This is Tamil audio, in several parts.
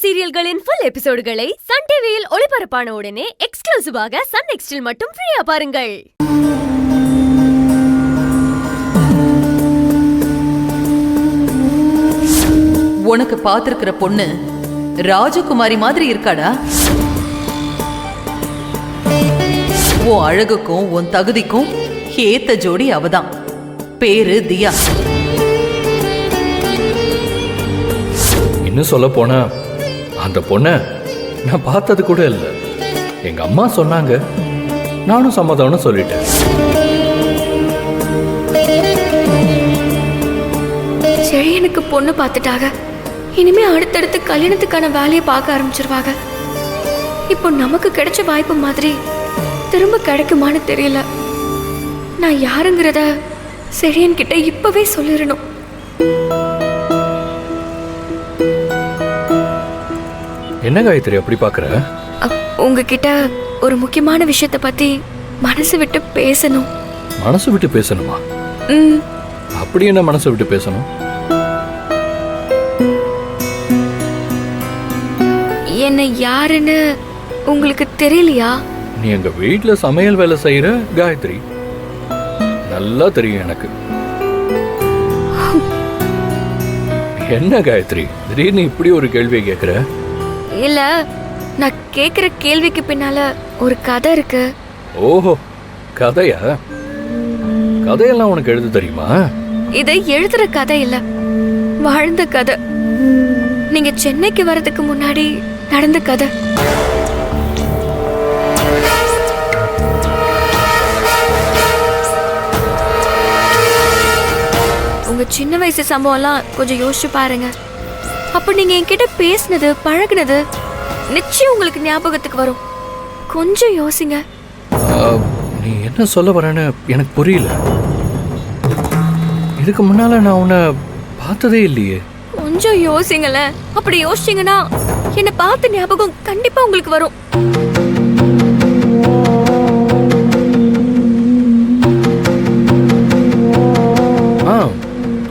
சீரியல்களின் ஃபுல் எபிசோடுகளை சன் டிவியில் ஒளிபரப்பான உடனே எக்ஸ்க்ளூசிவாக சன் நெக்ஸ்டில் மட்டும் ஃப்ரீயா பாருங்கள். உனக்கு பாத்திருக்கிற பொண்ணு ராஜகுமாரி மாதிரி இருக்காடா? உன் அழகுக்கும் உன் தகுதிக்கும் ஏத்த ஜோடி அவதான். பேரு தியா. இன்னும் சொல்ல போனா அந்த பொண்ண நான் பார்த்தது கூட இல்லை. எங்க அம்மா சொன்னாங்க, நானும் சம்மதம்னு சொல்லிட்டேன். செழியனுக்கு பொண்ணு பார்த்துட்டாங்க. இனிமே அடுத்தடுத்து கல்யாணத்துக்கான வேலையை பார்க்க ஆரம்பிச்சிருவாங்க. இப்போ நமக்கு கிடைச்ச வாய்ப்பு மாதிரி திரும்ப கிடைக்குமான்னு தெரியல. நான் யாருங்கிறத செழியன் கிட்ட இப்பவே சொல்லிடணும். என்ன காயத்ரி அப்படி பாக்குற? உங்ககிட்ட ஒரு முக்கியமான விஷயத்தை பத்தி மனசு விட்டு பேசணும். மனசு விட்டு பேசணுமா? அப்படி என்ன மனசு விட்டு பேசணும்? என்ன யாருன்னு உங்களுக்கு தெரியலையா? நீ எங்க வீட்டுல சமையல் வேலை செய்யற காயத்ரி. நல்லா தெரியும் எனக்கு. என்ன காயத்ரி திடீர்னு இப்படி ஒரு கேள்வியை கேக்குற? இல்ல, நான் கேக்குற கேள்விக்கு பின்னால ஒரு கதை இருக்கு. ஓஹோ, கதையா? கதையெல்லாம் உனக்கு எழுத தெரியுமா? இதை எழுதுற கதை இல்ல, வாழ்ந்த கதை. நீங்க சென்னைக்கு வர்றதுக்கு முன்னாடி நடந்த கதை. உங்க சின்ன வயசு சம்பவம்லாம் கொஞ்சம் யோசிச்சு பாருங்க. அப்ப நீங்க என்கிட்ட பேசினது பழகுனது நிச்சயம் உங்களுக்கு ஞாபகத்துக்கு வரும். கொஞ்சம் யோசிங்க. நீ என்ன சொல்ல வரேன்னு எனக்கு புரியல. இதுக்கு முன்னால நான் உன்னை பார்த்ததே இல்லையே. கொஞ்சம் யோசிங்கள. அப்படி யோசிச்சீங்கன்னா என்ன பார்த்த ஞாபகம் கண்டிப்பா உங்களுக்கு வரும்.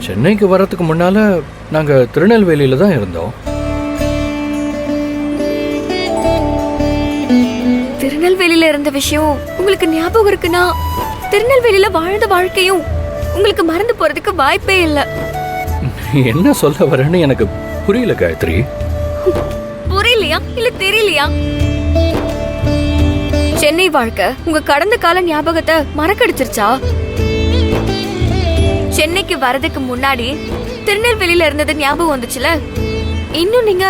சென்னைக்கு வரதுக்கு முன்னால நாங்க திருநெல்வேலியில தான் இருந்தோம். திருநெல்வேலியில இருந்த விஷயம் உங்களுக்கு ஞாபகம் இருக்குன்னா திருநெல்வேலியில வாழ்ந்த வாழ்க்கையும் உங்களுக்கு மறந்து போறதுக்கு வாய்ப்பே இல்லை. என்ன சொல்ல வரேன்னு எனக்கு புரியல காயத்ரி. புரியலையா இல்ல தெரியலையா? சென்னை வாழ்க்கை உங்க கடந்த கால ஞாபகத்தை மறக்கடிச்சிருச்சா? சென்னைக்கு வரதுக்கு முன்னாடி திருநெல்வேலியில இருந்தது ஞாபகம் வந்துச்சுல. இன்னும் நீங்க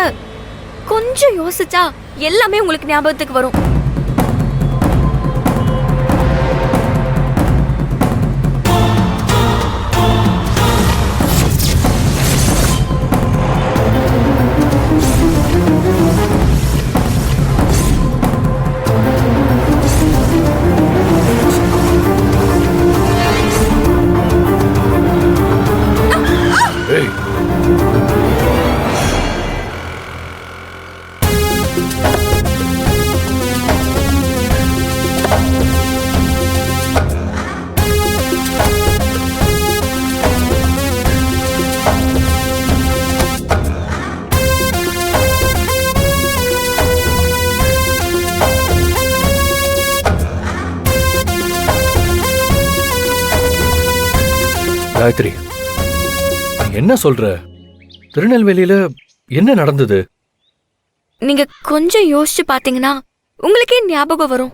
கொஞ்சம் யோசிச்சா எல்லாமே உங்களுக்கு ஞாபகத்துக்கு வரும். காயத்ரி, என்ன சொல்ற? திருநெல்வேலியில என்ன நடந்தது? நீங்க கொஞ்சம் யோசிச்சு பாத்தீங்கன்னா உங்களுக்கே ஞாபகம் வரும்.